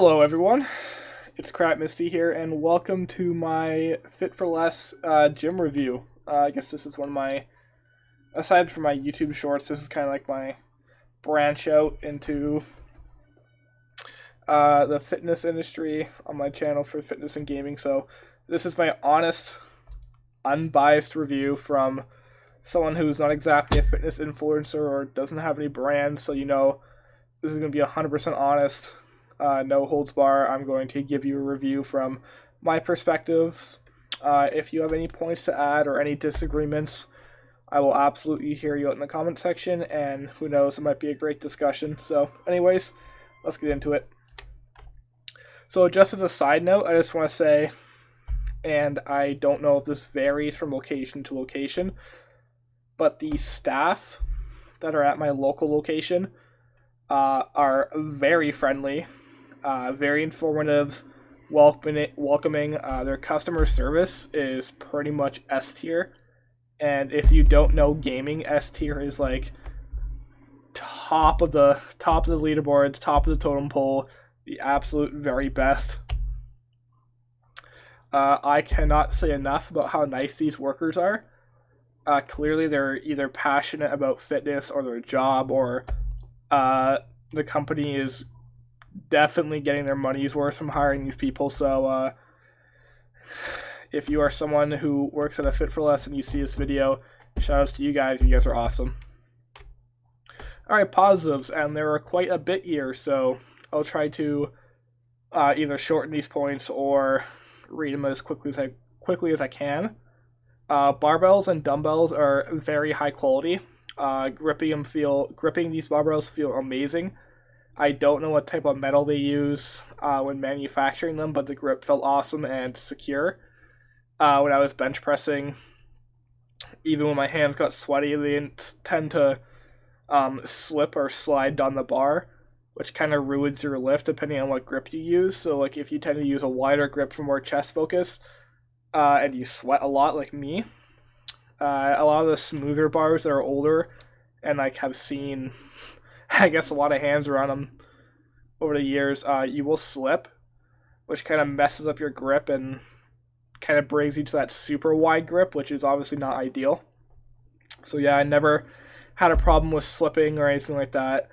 Hello everyone, it's Crap Misty here, and welcome to my Fit4Less gym review. I guess this is one of my, aside from my YouTube shorts, this is kind of like my branch out into the fitness industry on my channel for fitness and gaming. So this is my honest, unbiased review from someone who's not exactly a fitness influencer or doesn't have any brands, so this is going to be 100% honest. No holds bar. I'm going to give you a review from my perspectives. If you have any points to add or any disagreements, I will absolutely hear you out in the comment section, and who knows, it might be a great discussion. So anyways, let's get into it. So just as a side note, I just want to say, and I don't know if this varies from location to location, but the staff that are at my local location are very friendly, very informative, welcoming. Their customer service is pretty much S tier, and if you don't know gaming, S tier is like top of the leaderboards, top of the totem pole, the absolute very best. I cannot say enough about how nice these workers are. Clearly, they're either passionate about fitness or their job, or the company is definitely getting their money's worth from hiring these people. So if you are someone who works at a Fit4Less and you see this video, shout outs to you guys. You guys are awesome. Alright, positives, and there are quite a bit here, so I'll try to either shorten these points or read them as quickly as I can. Barbells and dumbbells are very high quality. Gripping these barbells feel amazing. I don't know what type of metal they use when manufacturing them, but the grip felt awesome and secure. When I was bench pressing, even when my hands got sweaty, they didn't tend to slip or slide down the bar, which kind of ruins your lift depending on what grip you use. So like if you tend to use a wider grip for more chest focus, and you sweat a lot like me, a lot of the smoother bars that are older and like have seen, I guess, a lot of hands around them over the years, you will slip, which kind of messes up your grip and kind of brings you to that super wide grip, which is obviously not ideal. So yeah, I never had a problem with slipping or anything like that.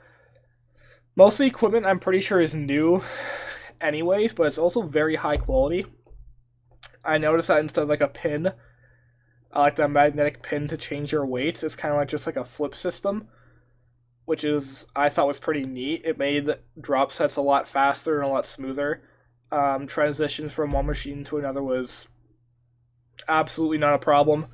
Most of the equipment I'm pretty sure is new anyways, but it's also very high quality. I noticed that instead of like a pin, like the magnetic pin to change your weights, it's kind of like just like a flip system, which I thought was pretty neat. It made drop sets a lot faster and a lot smoother. Transitions from one machine to another was absolutely not a problem,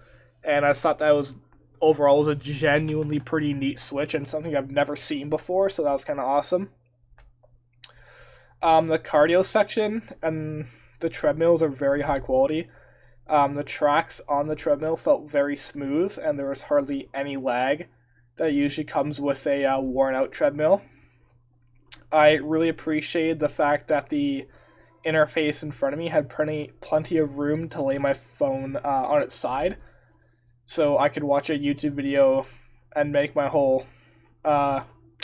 and I thought that was overall was a genuinely pretty neat switch and something I've never seen before, so that was kind of awesome. The cardio section and the treadmills are very high quality. The tracks on the treadmill felt very smooth, and there was hardly any lag that usually comes with a worn-out treadmill. I really appreciated the fact that the interface in front of me had plenty of room to lay my phone on its side, so I could watch a YouTube video and make my whole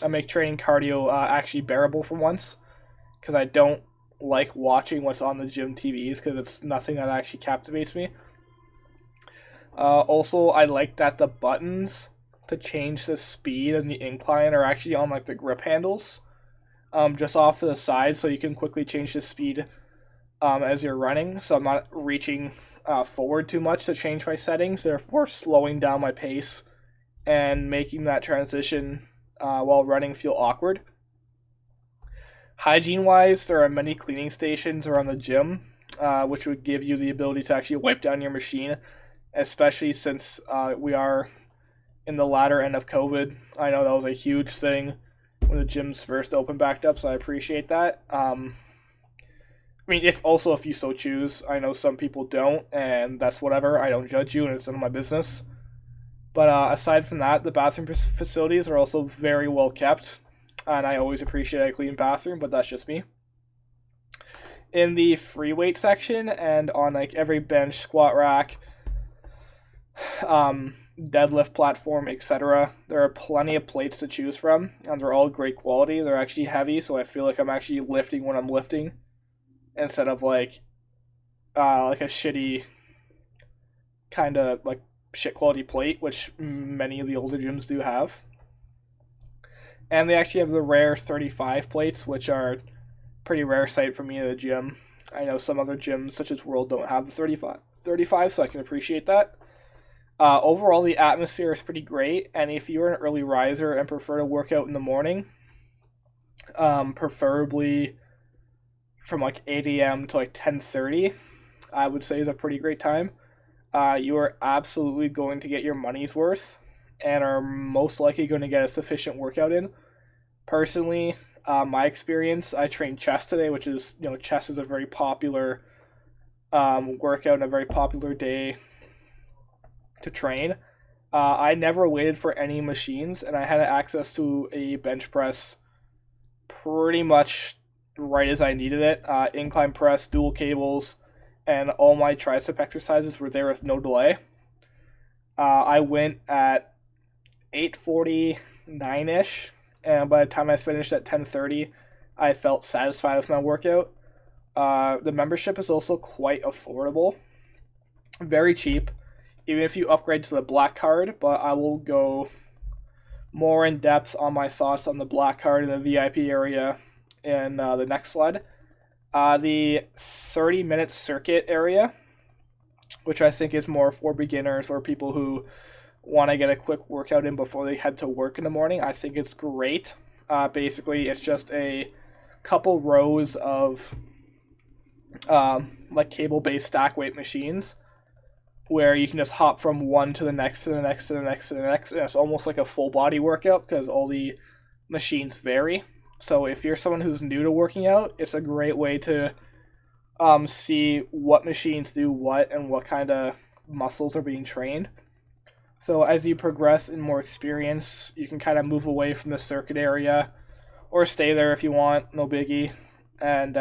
make training cardio actually bearable for once, because I don't like watching what's on the gym TVs because it's nothing that actually captivates me. Also, I like that the buttons to change the speed and the incline are actually on like the grip handles, just off to the side, so you can quickly change the speed as you're running. So I'm not reaching forward too much to change my settings, therefore slowing down my pace and making that transition while running feel awkward. Hygiene-wise, there are many cleaning stations around the gym, which would give you the ability to actually wipe down your machine, especially since we are in the latter end of COVID. I know that was a huge thing when the gyms first opened back up, so I appreciate that. I mean, if you so choose. I know some people don't, and that's whatever. I don't judge you, and it's none of my business. But aside from that, the bathroom facilities are also very well kept, and I always appreciate a clean bathroom, but that's just me. In the free weight section and on like every bench, squat rack, deadlift platform, etc. There are plenty of plates to choose from, and they're all great quality. They're actually heavy, so I feel like I'm actually lifting when I'm lifting instead of like a shitty kind of like shit quality plate, which many of the older gyms do have. And they actually have the rare 35 plates, which are pretty rare sight for me in the gym. I know some other gyms, such as World, don't have the 35, so I can appreciate that. Overall, the atmosphere is pretty great, and if you're an early riser and prefer to work out in the morning, preferably from like 8 a.m. to like 10:30, I would say is a pretty great time. You are absolutely going to get your money's worth and are most likely going to get a sufficient workout in. Personally, my experience, I trained chest today, which is, chest is a very popular workout and a very popular day to train. I never waited for any machines, and I had access to a bench press pretty much right as I needed it. Incline press, dual cables, and all my tricep exercises were there with no delay. I went at 8:49ish, and by the time I finished at 10:30, I felt satisfied with my workout. The membership is also quite affordable, very cheap, even if you upgrade to the black card, but I will go more in depth on my thoughts on the black card in the VIP area in the next slide. The 30-minute circuit area, which I think is more for beginners or people who want to get a quick workout in before they head to work in the morning, I think it's great. Basically, it's just a couple rows of like cable-based stack weight machines where you can just hop from one to the next to the next to the next to the next, and it's almost like a full body workout because all the machines vary. So if you're someone who's new to working out, it's a great way to see what machines do what and what kind of muscles are being trained. So as you progress in more experience, you can kind of move away from the circuit area or stay there if you want, no biggie, and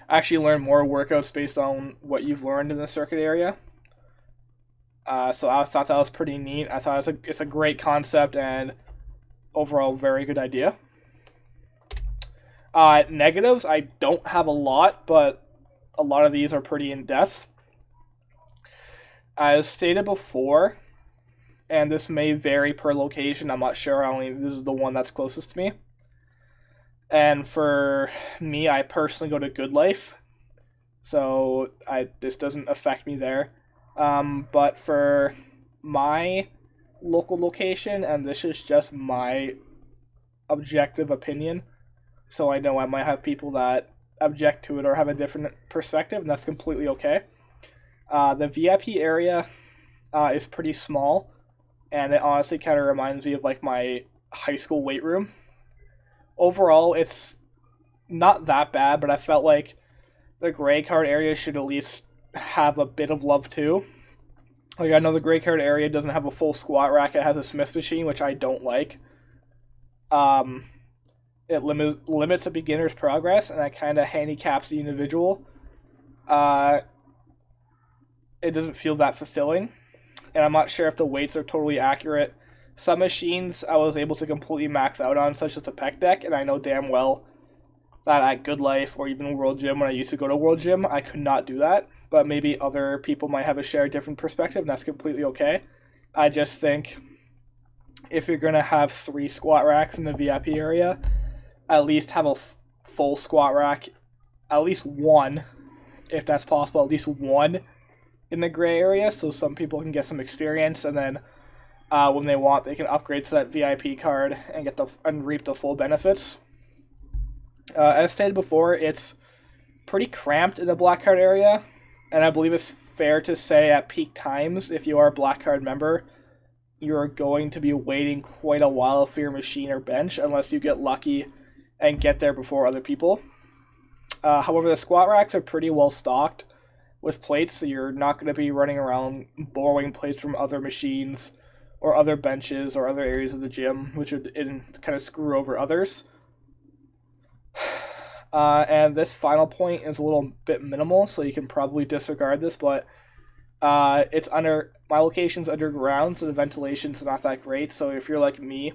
actually learn more workouts based on what you've learned in the circuit area. So I thought that was pretty neat. I thought it's a great concept and overall very good idea. Negatives, I don't have a lot, but a lot of these are pretty in-depth. As stated before, and this may vary per location, I'm not sure, this is the one that's closest to me. And for me, I personally go to Good Life, so this doesn't affect me there. But for my local location, and this is just my objective opinion, so I know I might have people that object to it or have a different perspective, and that's completely okay. The VIP area is pretty small, and it honestly kind of reminds me of like my high school weight room. Overall, it's not that bad, but I felt like the gray card area should at least have a bit of love too. Like, I know the gray card area doesn't have a full squat rack, it has a Smith machine, which I don't like. It limits a beginner's progress, and that kind of handicaps the individual. It doesn't feel that fulfilling, and I'm not sure if the weights are totally accurate. Some machines I was able to completely max out on, such as the pec deck, and I know damn well that at Good Life or even World Gym, when I used to go to World Gym, I could not do that. But maybe other people might have a shared different perspective, and that's completely okay. I just think if you're going to have 3 squat racks in the VIP area, at least have a full squat rack, at least one, if that's possible, at least one in the gray area, so some people can get some experience, and then when they want, they can upgrade to that VIP card and reap the full benefits. As stated before, it's pretty cramped in the black card area, and I believe it's fair to say at peak times, if you are a black card member, you're going to be waiting quite a while for your machine or bench, unless you get lucky and get there before other people. However, the squat racks are pretty well stocked with plates, so you're not going to be running around borrowing plates from other machines or other benches or other areas of the gym, which would kind of screw over others. And this final point is a little bit minimal, so you can probably disregard this, but It's under my location's underground, so the ventilation's not that great. So if you're like me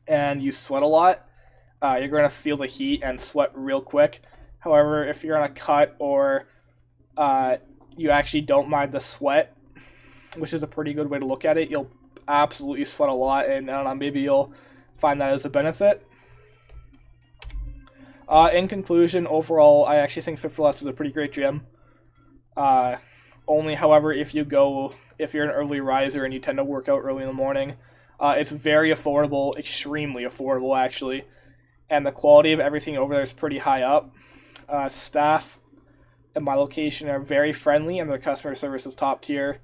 and you sweat a lot, you're gonna feel the heat and sweat real quick. However, if you're on a cut or you actually don't mind the sweat, which is a pretty good way to look at it, you'll absolutely sweat a lot, and I don't know, maybe you'll find that as a benefit. In conclusion, overall, I actually think Fit4Less is a pretty great gym. Only, however, if you're an early riser and you tend to work out early in the morning, it's very affordable, extremely affordable actually, and the quality of everything over there is pretty high up. Staff at my location are very friendly, and their customer service is top tier.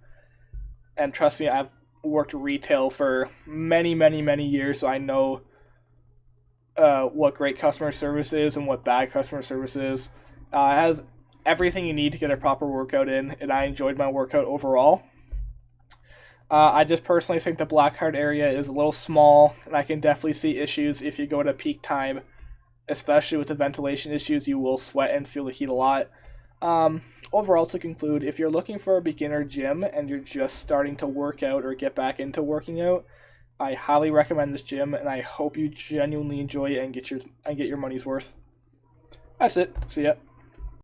And trust me, I've worked retail for many, many, many years, so I know what great customer service is and what bad customer service is. It has everything you need to get a proper workout in, and I enjoyed my workout overall. I just personally think the Blackheart area is a little small, and I can definitely see issues if you go at a peak time, especially with the ventilation issues. You will sweat and feel the heat a lot. Overall, to conclude, if you're looking for a beginner gym and you're just starting to work out or get back into working out, I highly recommend this gym, and I hope you genuinely enjoy it and get your money's worth. That's it. See ya.